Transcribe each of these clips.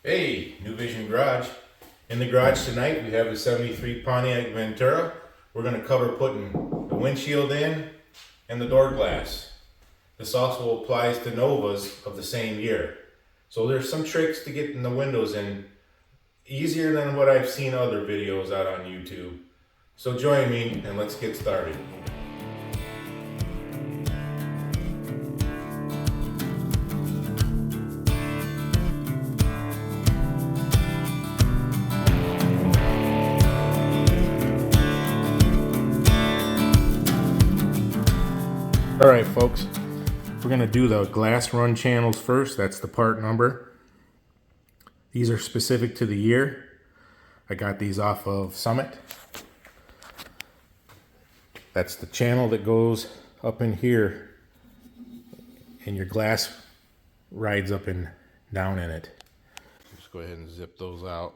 Hey, New Vision Garage. In the garage tonight we have a 73 Pontiac Ventura. We're going to cover putting the windshield in and the door glass. This also applies to Novas of the same year. So there's some tricks to getting the windows in easier than what I've seen other videos out on YouTube. So join me and let's get started. Alright folks, we're going to do the glass run channels first. That's the part number. These are specific to the year. I got these off of Summit. That's the channel that goes up in here and your glass rides up and down in it. Just go ahead and zip those out.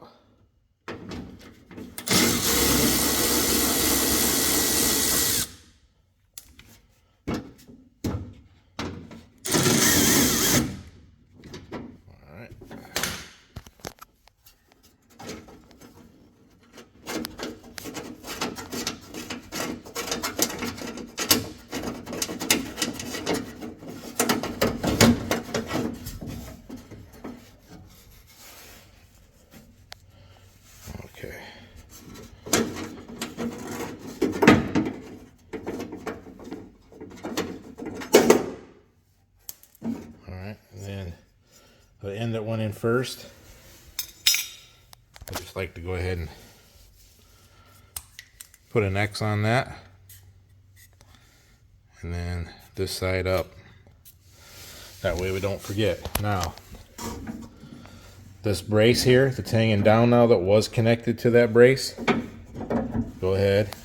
Okay. All right, and then the end that went in first, I just like to go ahead and put an X on that, and then this side up. That way we don't forget. Now, this brace here that's hanging down now that was connected to that brace, go ahead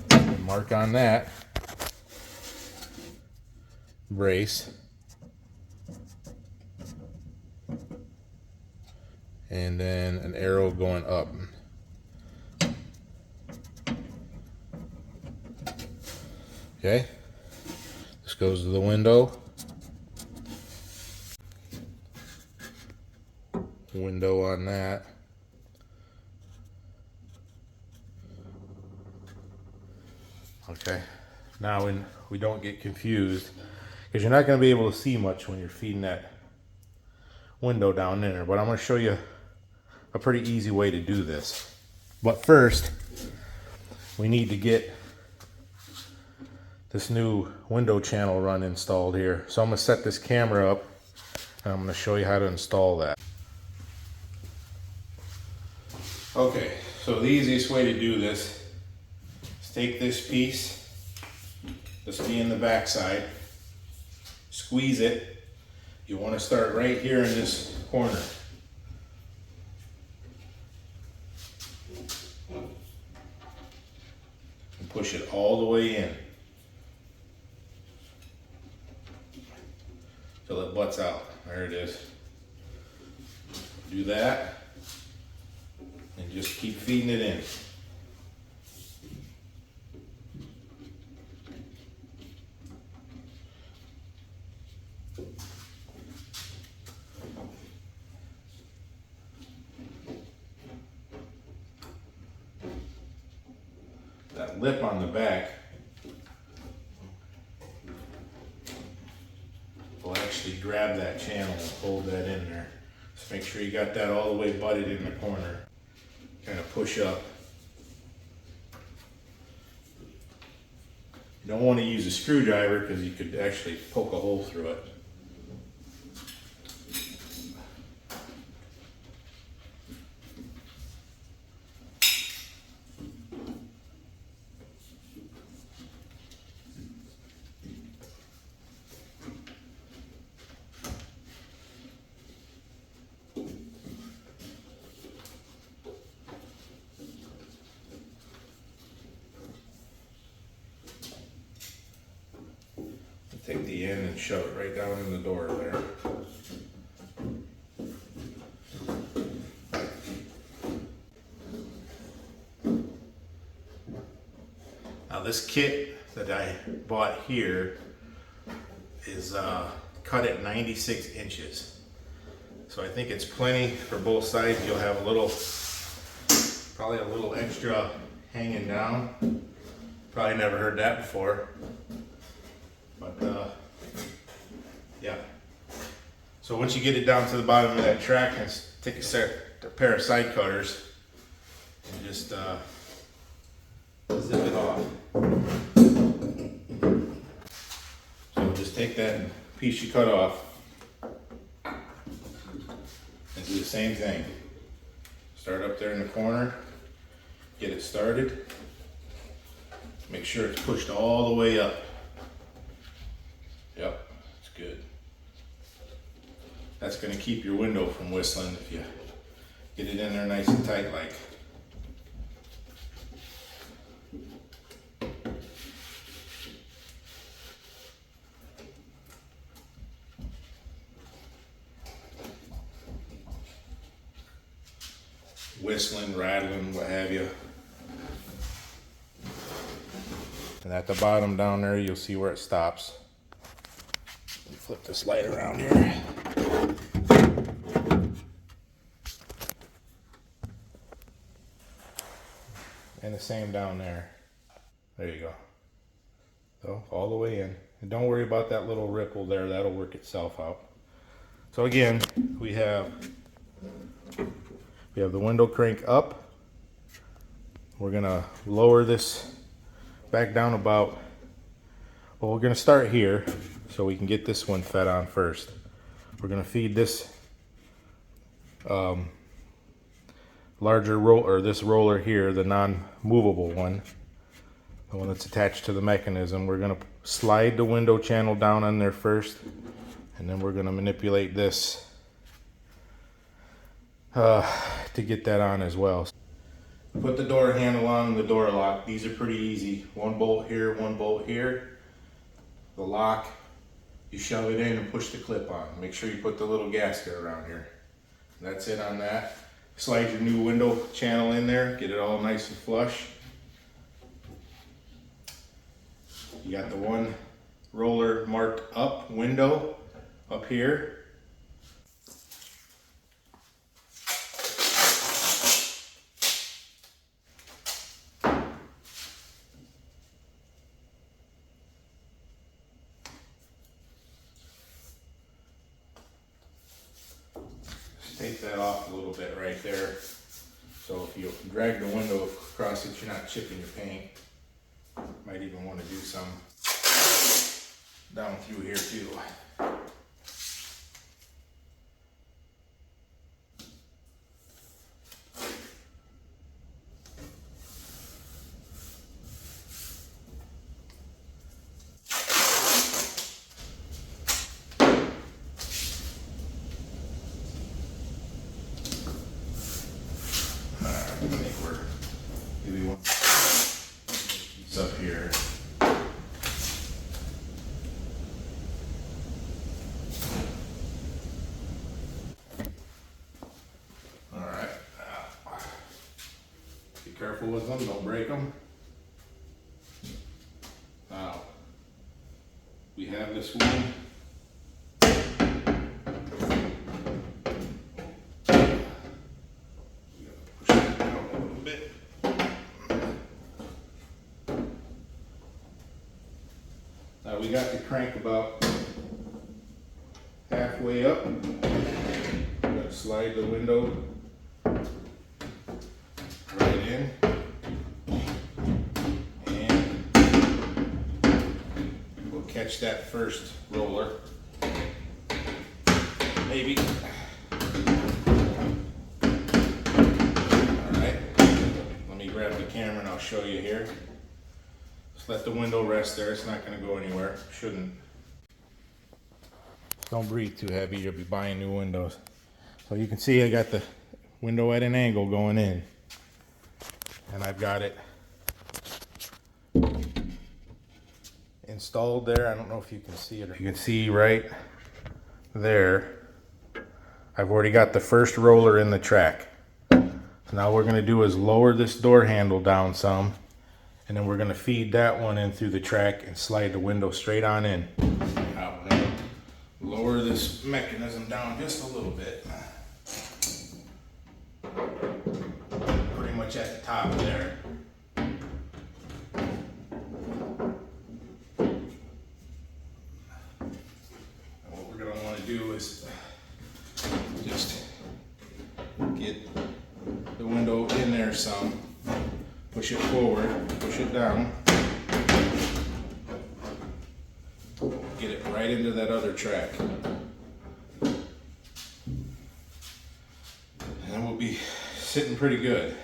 and mark on that brace, and then an arrow going up. Okay, this goes to the window. Window on that. Okay, now when we don't get confused, because you're not going to be able to see much when you're feeding that window down in there, but I'm going to show you a pretty easy way to do this. But first, we need to get this new window channel run installed here. So I'm going to set this camera up and I'm going to show you how to install that. Okay, so the easiest way to do this is take this piece, this will be in the back side, squeeze it. You want to start right here in this corner. And push it all the way in till it butts out. There it is. Do that. And just keep feeding it in. That lip on the back will actually grab that channel and hold that in there. Just make sure you got that all the way butted in the corner. Kind of push up. You don't want to use a screwdriver because you could actually poke a hole through it. Take the end and shove it right down in the door there. Now this kit that I bought here is cut at 96 inches. So I think it's plenty for both sides. You'll have a little, probably a little extra hanging down. Probably never heard that before. But yeah. So once you get it down to the bottom of that track, take a pair of side cutters and just zip it off. So just take that piece you cut off and do the same thing. Start up there in the corner, get it started. Make sure it's pushed all the way up. Yep, that's good. That's going to keep your window from whistling if you get it in there nice and tight like. Whistling, rattling, what have you. And at the bottom down there, you'll see where it stops. Flip this light around here. And the same down there. There you go. So all the way in. And don't worry about that little ripple there, that'll work itself out. So again, we have the window crank up. We're gonna lower this back down about, well, we're gonna start here so we can get this one fed on first. We're gonna feed this larger roller, this roller here, the non-movable one, the one that's attached to the mechanism. We're gonna slide the window channel down on there first, and then we're gonna manipulate this to get that on as well. Put the door handle on the door lock. These are pretty easy. One bolt here, one bolt here. The lock, you shove it in and push the clip on. Make sure you put the little gasket around here. That's it on that. Slide your new window channel in there, get it all nice and flush. You got the one roller marked up window up here. Take that off a little bit right there. So if you drag the window across it, you're not chipping your paint. Might even want to do some down through here too. I think we're maybe one piece up here. All right. Be careful with them, don't break them. Now, we have this one. We got the crank about halfway up. We're going to slide the window right in, and we'll catch that first roller. Maybe. Alright, let me grab the camera and I'll show you here. Let the window rest there, it's not going to go anywhere. Shouldn't. Don't breathe too heavy, you'll be buying new windows. So you can see I got the window at an angle going in. And I've got it installed there. I don't know if you can see it. You can see right there, I've already got the first roller in the track. So now what we're going to do is lower this door handle down some. And then we're going to feed that one in through the track and slide the window straight on in. Now we're going to lower this this mechanism down just a little bit. Pretty much at the top there. And what we're going to want to do is just get the window in there some, push it forward, push it down, get it right into that other track. And then we'll be sitting pretty good.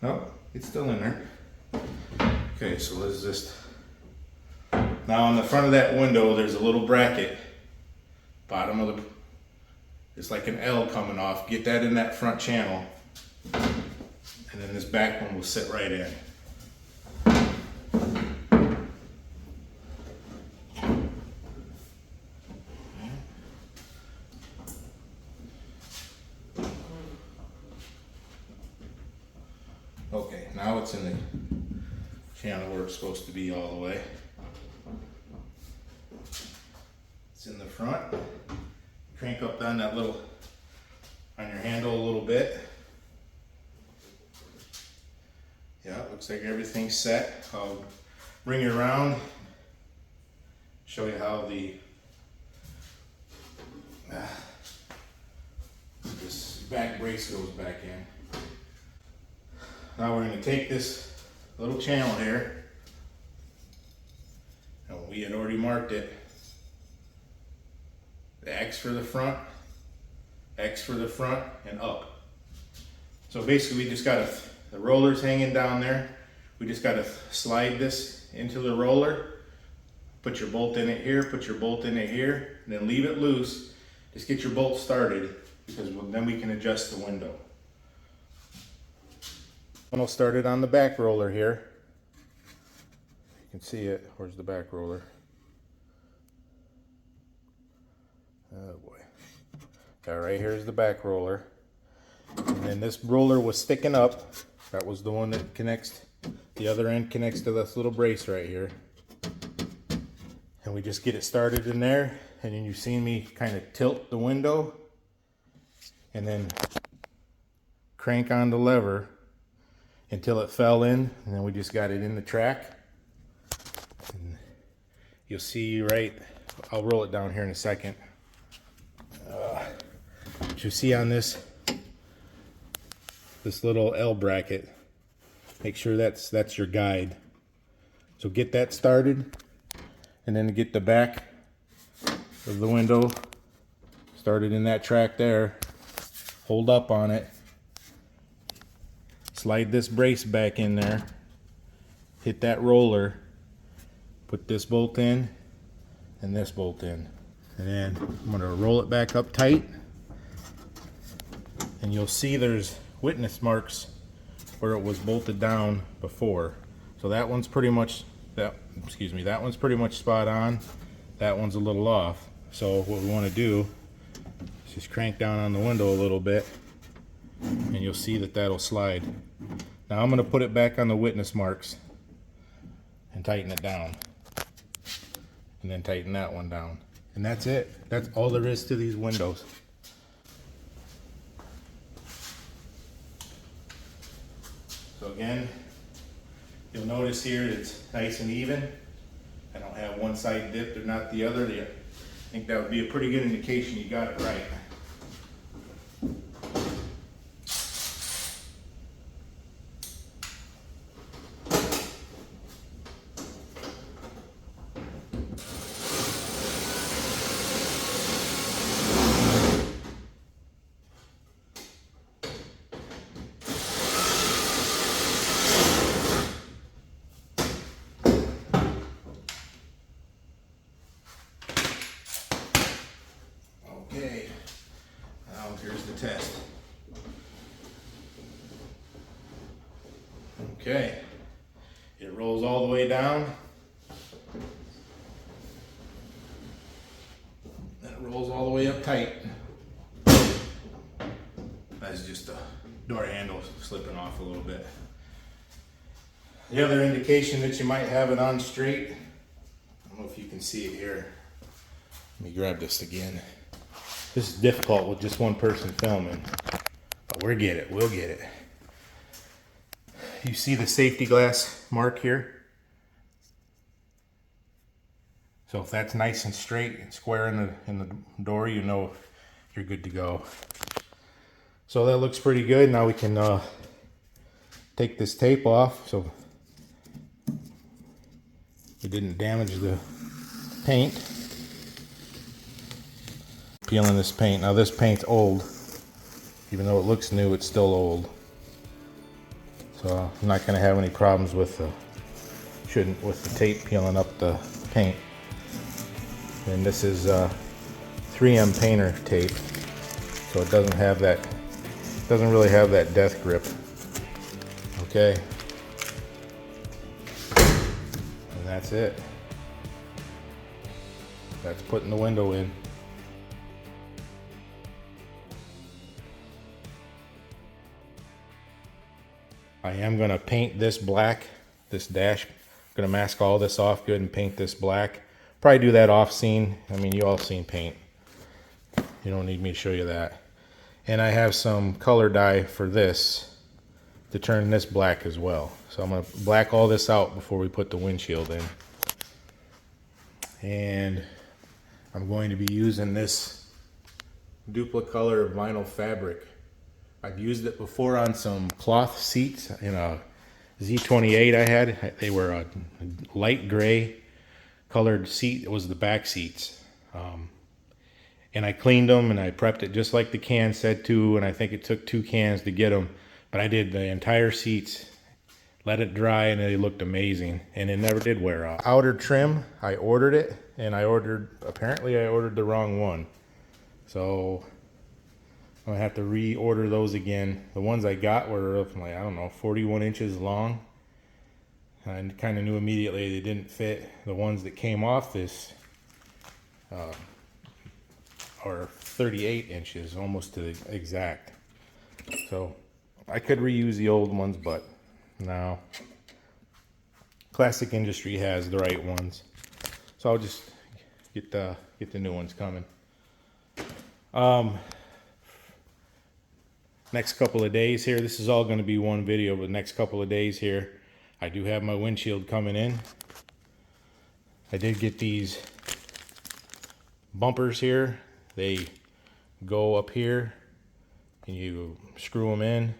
Oh, it's still in there. Okay, so let's just, now on the front of that window there's a little bracket, bottom of the, it's like an L coming off. Get that in that front channel, and then this back one will sit right in. Okay, now it's in the channel where it's supposed to be all the way. It's in the front. Crank up on that little, on your handle a little bit. Yeah, it looks like everything's set. I'll bring it around, show you how the this back brace goes back in. Now we're going to take this little channel here, and we had already marked it. The X for the front, X for the front, and up. So basically we just got the roller's hanging down there. We just got to slide this into the roller, put your bolt in it here, put your bolt in it here, and then leave it loose. Just get your bolt started, because then we can adjust the window. I'll start it on the back roller here. You can see it. Where's the back roller? Oh boy. Yeah, right here's the back roller. And then this roller was sticking up. That was the one that connects, the other end connects to this little brace right here. And we just get it started in there. And then you've seen me kind of tilt the window and then crank on the lever until it fell in, and then we just got it in the track. And you'll see right, I'll roll it down here in a second. What you see on this little L bracket, make sure that's your guide. So get that started, and then get the back of the window started in that track there. Hold up on it. Slide this brace back in there, hit that roller, put this bolt in and this bolt in, and then I'm going to roll it back up tight, and you'll see there's witness marks where it was bolted down before. So that one's pretty much, that one's pretty much spot on. That one's a little off. So what we want to do is just crank down on the window a little bit, and you'll see that that'll slide. Now I'm going to put it back on the witness marks and tighten it down, and then tighten that one down, and that's it. That's all there is to these windows. So again, you'll notice here it's nice and even. I don't have one side dipped or not the other. I think that would be a pretty good indication you got it right. Okay, it rolls all the way down. Then it rolls all the way up tight. That's just the door handle slipping off a little bit. The other indication that you might have it on straight, I don't know if you can see it here. Let me grab this again. This is difficult with just one person filming, but we'll get it. You see the safety glass mark here? So if that's nice and straight and square in the door, you know you're good to go. So that looks pretty good. Now we can take this tape off so we didn't damage the paint. Peeling this paint. Now this paint's old. Even though it looks new, it's still old. So I'm not going to have any problems with the tape peeling up the paint. And this is 3M painter tape, so it doesn't really have that death grip. Okay, and that's it. That's putting the window in. I am going to paint this black, this dash. I'm going to mask all this off good and paint this black. Probably do that off scene. I mean, you all seen paint. You don't need me to show you that. And I have some color dye for this to turn this black as well. So I'm going to black all this out before we put the windshield in. And I'm going to be using this Duplicolor vinyl fabric. I've used it before on some cloth seats in a Z28 I had. They were a light gray colored seat. It was the back seats. And I cleaned them and I prepped it just like the can said to, and I think it took 2 cans to get them. But I did the entire seats, let it dry, and they looked amazing. And it never did wear off. Outer trim, I ordered it, and apparently I ordered the wrong one. So I'm gonna have to reorder those again. The ones I got were like, I don't know, 41 inches long. I kind of knew immediately they didn't fit. The ones that came off this are 38 inches, almost to the exact. So I could reuse the old ones, but no. Classic Industry has the right ones. So I'll just get the new ones coming. Next couple of days here, this is all going to be one video, but next couple of days here, I do have my windshield coming in. I did get these bumpers here. They go up here and you screw them in,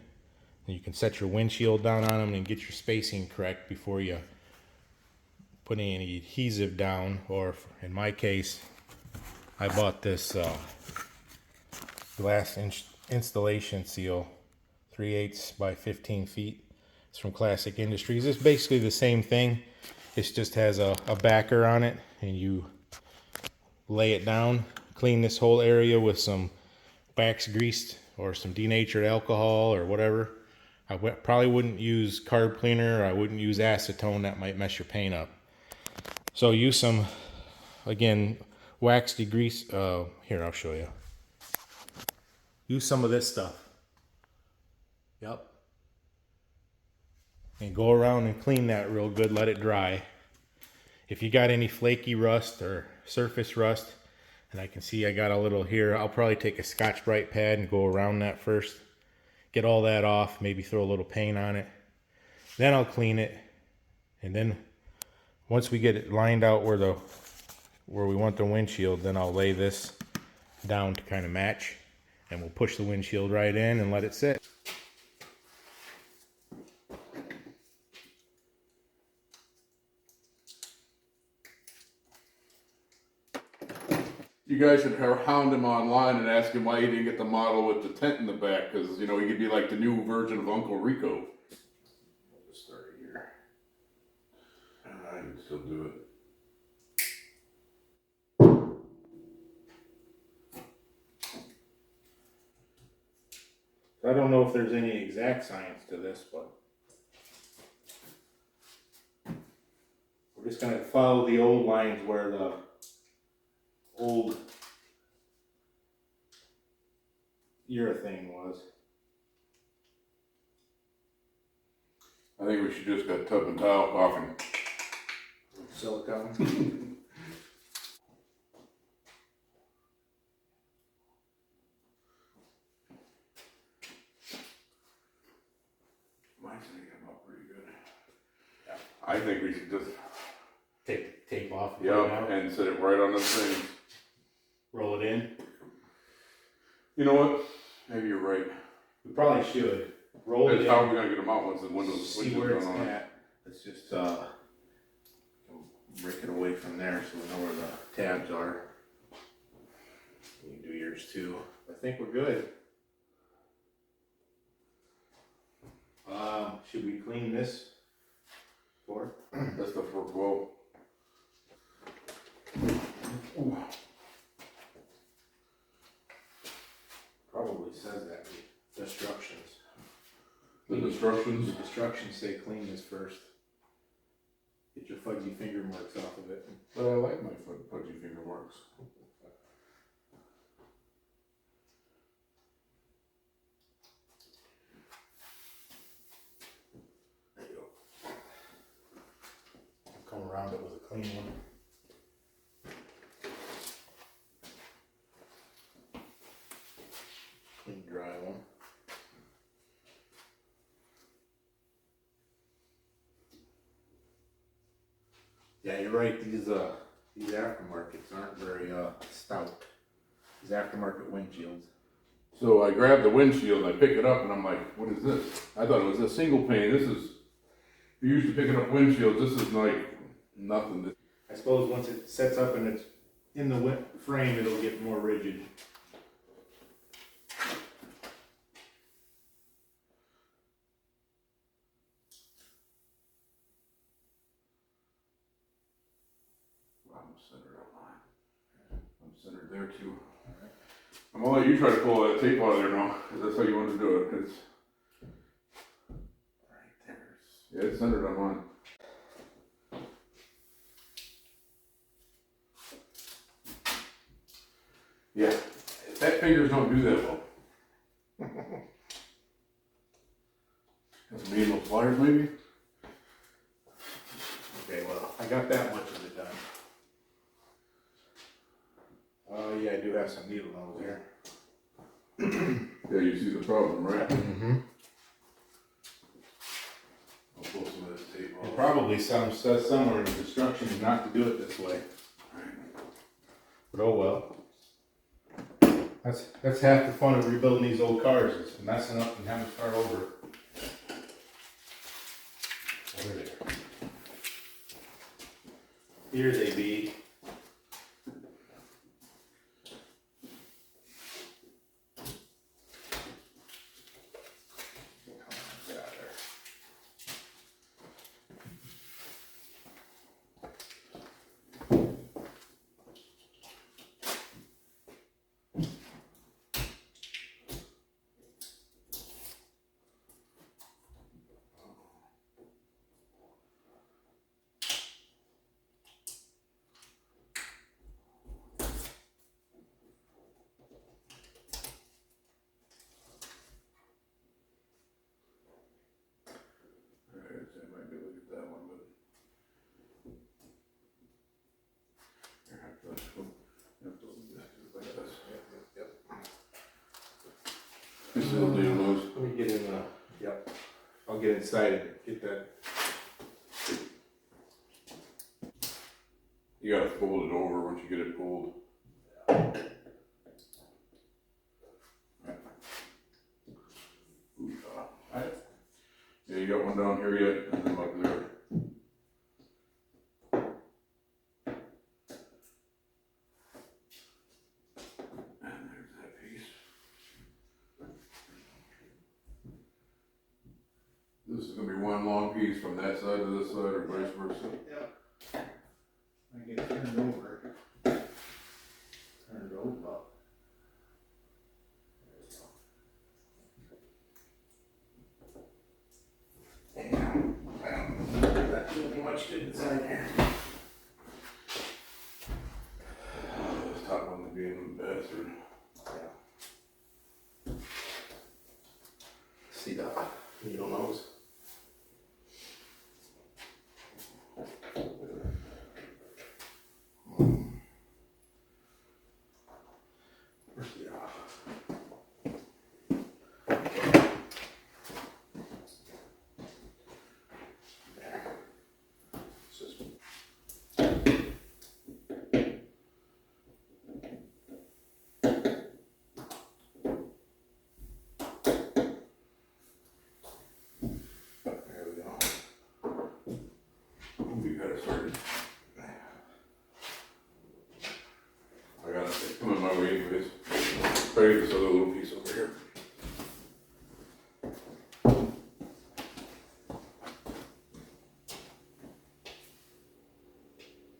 and you can set your windshield down on them and get your spacing correct before you put any adhesive down. Or in my case, I bought this glass installation seal, 3/8 by 15 feet. It's from Classic Industries. It's basically the same thing. It just has a backer on it, and you lay it down. Clean this whole area with some wax grease or some denatured alcohol or whatever. I probably wouldn't use carb cleaner, or I wouldn't use acetone. That might mess your paint up. So use some, again, wax degrease. Here, I'll show you. Use some of this stuff. Yep. And go around and clean that real good. Let it dry. If you got any flaky rust or surface rust, and I can see I got a little here, I'll probably take a Scotch-Brite pad and go around that first. Get all that off, maybe throw a little paint on it. Then I'll clean it. And then once we get it lined out where we want the windshield, then I'll lay this down to kind of match. And we'll push the windshield right in and let it sit. You guys should hound him online and ask him why he didn't get the model with the tent in the back, because, you know, he could be like the new version of Uncle Rico. I'll just start here. I can still do it. I don't know if there's any exact science to this, but just gonna follow the old lines where the old urethane was. I think we should just got tub and tile coffin. Silicone. Mine's gonna come out pretty good. Yeah. I think we should just Take the tape off. yep, and set it right on the thing. Roll it in. You know what? Maybe you're right. We probably should roll it That's in. how we're gonna get them out once the windows See switches where it's going on. at. Let's just break it away from there so we know where the tabs are. You can do yours too. I think we're good. Should we clean this for? That's the first well. Ooh. Probably says that. The instructions. The instructions. The instructions say clean this first. Get your fudgy finger marks off of it. But I like my pudgy finger marks. There you go. I'll come around it with a clean one. Clean, dry one. Yeah, you're right. These aftermarkets aren't very stout. These aftermarket windshields. So I grabbed the windshield and I pick it up and I'm like, what is this? I thought it was a single pane. This is, if you're used to picking up windshields, this is like nothing. I suppose once it sets up and it's in the frame, it'll get more rigid. I'm centered on mine. I'm centered there too. I'm gonna let you try to pull that tape out of there now, because that's how you want to do it. It's Right there. yeah, it's centered on mine. Yeah, that fingers don't do that well. That's me and those pliers, maybe. Okay, well, I got that much of it done. Oh yeah, I do have some needle nose here. Yeah, you see the problem, right? Mm-hmm. I'll pull some of this tape off. It probably says somewhere in the instructions not to do it this way. But oh well. That's half the fun of rebuilding these old cars, is messing up and having to start over. Over there. Here they be. Get out of there. Alright, so I might be able to get that one, but you have to do it like this. This is a little nose. Let me get in yep. I'll get inside and get that. You gotta fold it over once you get it pulled. Yeah, you got one down here yet, and then up there. And there's that piece. This is gonna be one long piece from that side to this side, or vice versa. Yep. I get turned over. Turn it over. There we go. That shouldn't be much good inside here. got it started. I got it coming my way anyways. Try to get this other little piece over here.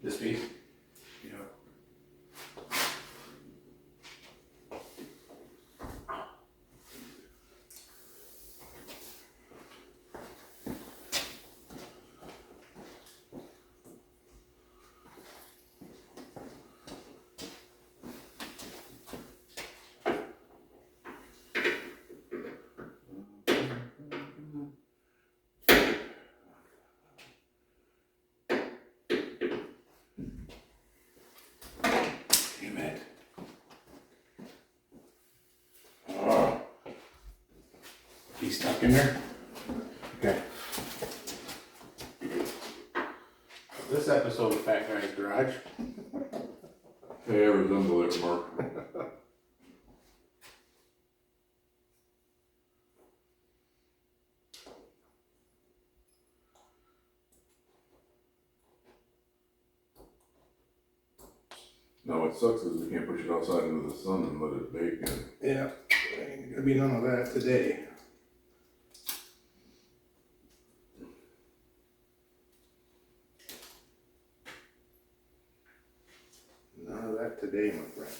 This piece? Yeah. Damn it. Oh. He's stuck in there? Okay. This episode of Fat Guy's Garage. Hey, I resemble it, Mark. No, what sucks is we can't push it outside into the sun and let it bake. And Yeah, ain't gonna be none of that today. None of that today, my friend.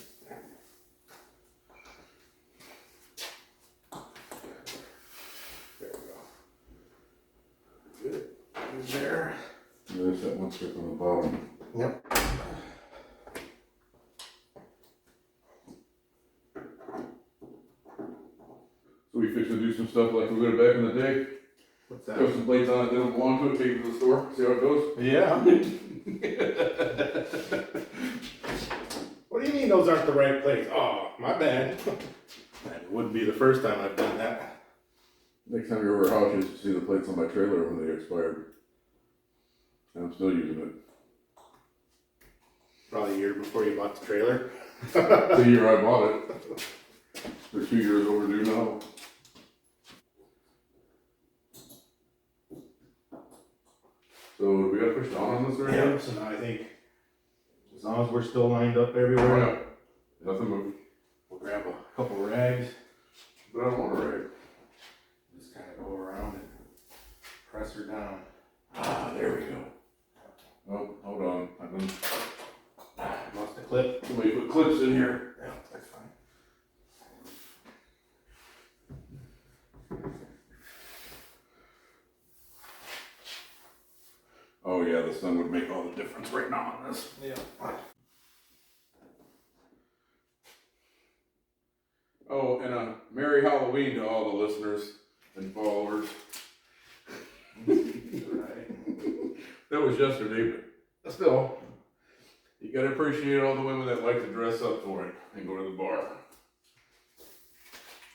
There we go. Good. Good there. there's that one strip on the bottom. Yep. So we fix to do some stuff like we would back in the day. What's Throw some plates on it that don't belong to it, take it to the store, see how it goes. Yeah. What do you mean those aren't the right plates? Oh, my bad. That wouldn't be the first time I've done that. Next time you're over our house, you should see the plates on my trailer when they expired. And I'm still using it. Probably a year before you bought the trailer. The year I bought it. They're 2 years overdue now. So we gotta push down on this right Yeah, now? so now I think as long as we're still lined up everywhere, Yeah. Nothing moved. we'll grab a couple rags, But I don't want to ride. just kind of go around and press her down. Ah, there we go. Oh, hold on. I've been. Lost the clip. Somebody put clips in here. Yeah, that's fine. Oh yeah, the sun would make all the difference right now on this. Yeah. Oh, and a Merry Halloween to all the listeners and followers. Right. That was yesterday, but still, you gotta appreciate all the women that like to dress up for it and go to the bar.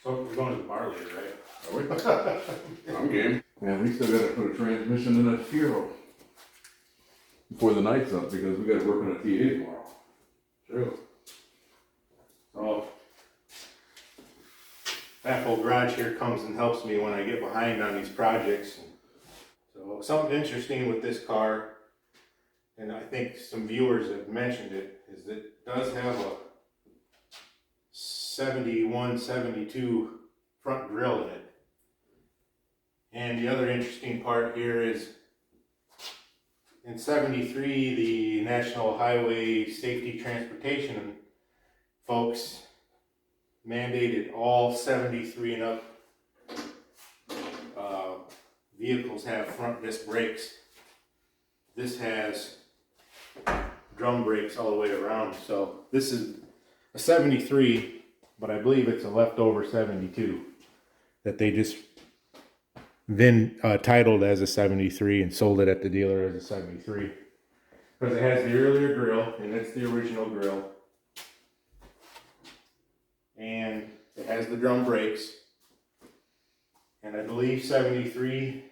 So we're going to the bar later, right? Are we? I'm game. Man, we still gotta put a transmission in a Hero before the night's up because we gotta work on a TA tomorrow. True. So that whole garage here comes and helps me when I get behind on these projects. So something interesting with this car, and I think some viewers have mentioned it, is that it does have a 71, 72 front grille in it. And the other interesting part here is in 73, the National Highway Safety Transportation folks mandated all 73 and up vehicles have front disc brakes. This has drum brakes all the way around. So this is a 73, but I believe it's a leftover 72 that they just titled as a 73 and sold it at the dealer as a 73. Because it has the earlier grille, and it's the original grille. And it has the drum brakes. And I believe 73,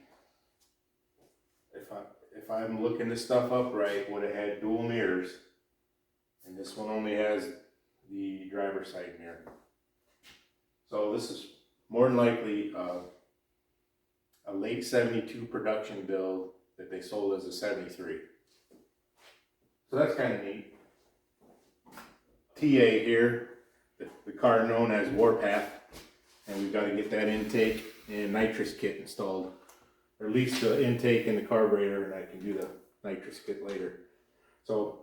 if I'm looking this stuff up right, would have had dual mirrors. And this one only has the driver's side mirror. So this is more than likely a late 72 production build that they sold as a 73. So that's kind of neat. TA here, the car known as Warpath, and we've got to get that intake and nitrous kit installed, or at least the intake and the carburetor, and I can do the nitrous kit later. So,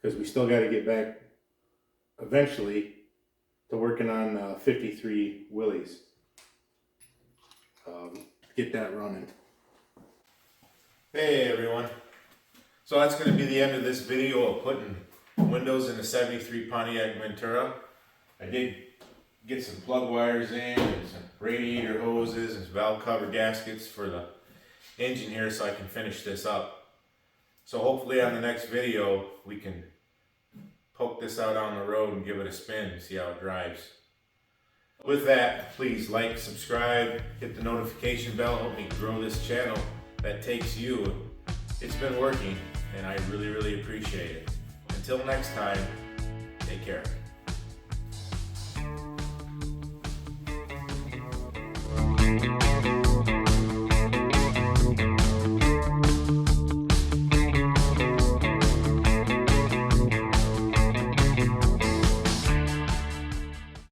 because we still got to get back eventually to working on 53 Willys. Get that running. Hey everyone. So that's going to be the end of this video of putting windows in the 73 Pontiac Ventura. I did get some plug wires in and some radiator hoses and some valve cover gaskets for the engine here so I can finish this up. So hopefully on the next video we can poke this out on the road and give it a spin and see how it drives. With that, please like, subscribe, hit the notification bell, help me grow this channel that takes you. It's been working and I really appreciate it. Until next time,